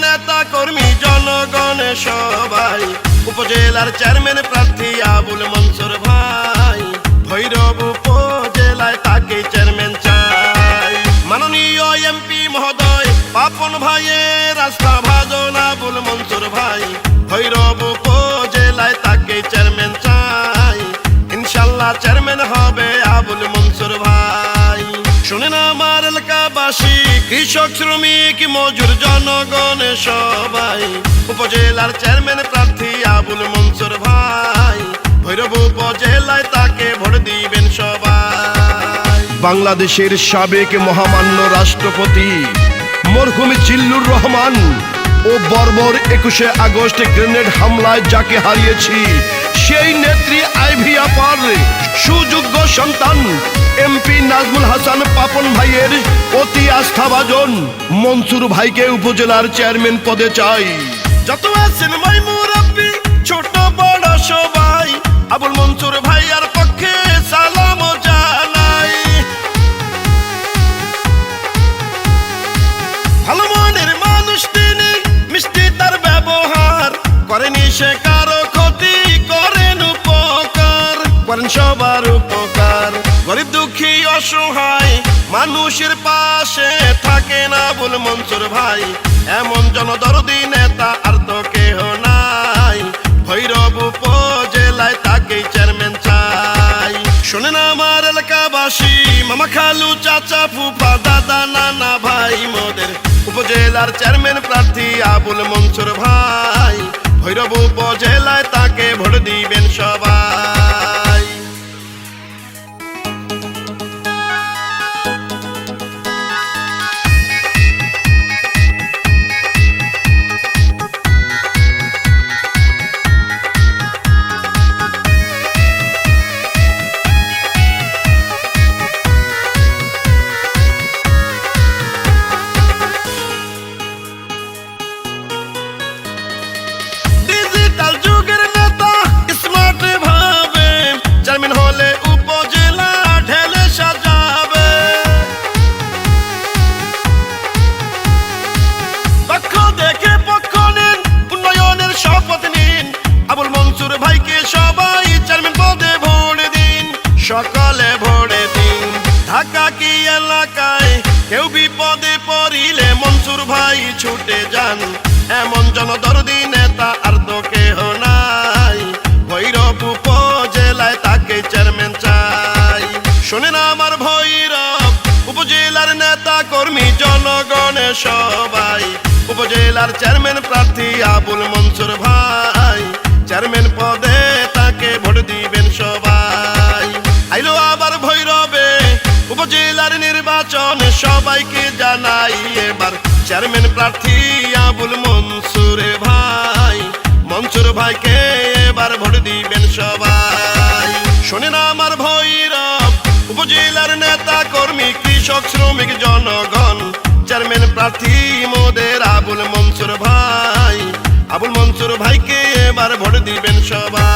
নেতা কর্মী জনগণের সবাই, উপজেলার চেয়ারম্যান প্রার্থী আবুল মনসুর ভাই, ভৈরব উপজেলায় তাকে চেয়ারম্যান চাই। মাননীয় এমপি মহোদয় পাপন ভাইয়ের রাস্তা ভাজন আবুল মনসুর ভাই, ভৈরব উপজেলায় তাকে চেয়ারম্যান চাই। ইনশাল্লাহ চেয়ারম্যান হবে আবুল মনসুর ভাই। শুনেন আমার এলাকাবাসী, কৃষক শ্রমিক মজুর জনগণের সবাই, উপজেলার চেয়ারম্যান প্রার্থী আবুল মনসুর ভাই, ভৈরব উপজেলায় তাকে ভোট দিবেন সবাই। বাংলাদেশের সাবেক মহামান্য রাষ্ট্রপতি মরহুম জিল্লুর রহমান ও বর্বর 21শে আগস্ট গ্রেনেড হামলায় যাকে হারিয়েছি, সেই নেত্রী আইভি আপার সুযোগ্য সন্তান এমপি নাজমুল হাসান পাপন ভাইয়ের অতি আস্থাভাজন মনসুর ভাইকে উপজেলার চেয়ারম্যান পদে চাই। যত আছেন ভাই মুরব্বি ছোট বড় সবাই, আবুল মনসুর ভাইয়ার পক্ষে সালাম জানাই। ভালো মনের মানুষ তিনি, মিষ্টি তার ব্যবহার, করেনি সে কারো ক্ষতি, করেন উপকার, করেন সবার উপকার। গরিব দুঃখী অসহায় মানুষের পাশে থাকেন আবুল মনসুর ভাই, এমন জনদরদি নেতা আর তো কেহ নাই। ভৈরব উপজেলায় তাকে চেয়ারম্যান চাই। শোনেন আমার এলাকাবাসী, মামা খালু চাচা ফুফা দাদা নানা ভাই মোদের, উপজেলার চেয়ারম্যান প্রার্থী আবুল মনসুর ভাই, ভৈরব উপজেলায় তাকে ভোট দিবেন সবাই। সকালে ভোরে দিন ঢাকা কি এলাকায় কেউ বিপদে পড়িলে মনসুর ভাই ছুটে যান, এমন জনদরদি নেতা আর তো কেহ নাই। ভৈরব উপজেলায় তাকে চেয়ারম্যান চাই। শোনেন আমার ভৈরব উপজেলার নেতা কর্মী জনগণের সবাই, উপজেলার চেয়ারম্যান প্রার্থী আবুল মনসুর ভাই, চেয়ারম্যান পদে তাকে ভোট দিবেন সবাই। আইলো আবার ভৈরবে উপজেলার নির্বাচন, সবাইকে জানাই এবার চেয়ারম্যান প্রার্থী আবুল মনসুর ভাই, মনসুর ভাইকে এবার ভোট দিবেন সবাই। শোনেন আমার ভৈরব উপজেলার নেতা কর্মী কৃষক শ্রমিক জনগণ, চেয়ারম্যান প্রার্থী মোদের আবুল মনসুর ভাই, আবুল মনসুর ভাইকে এবার ভোট দিবেন সবাই।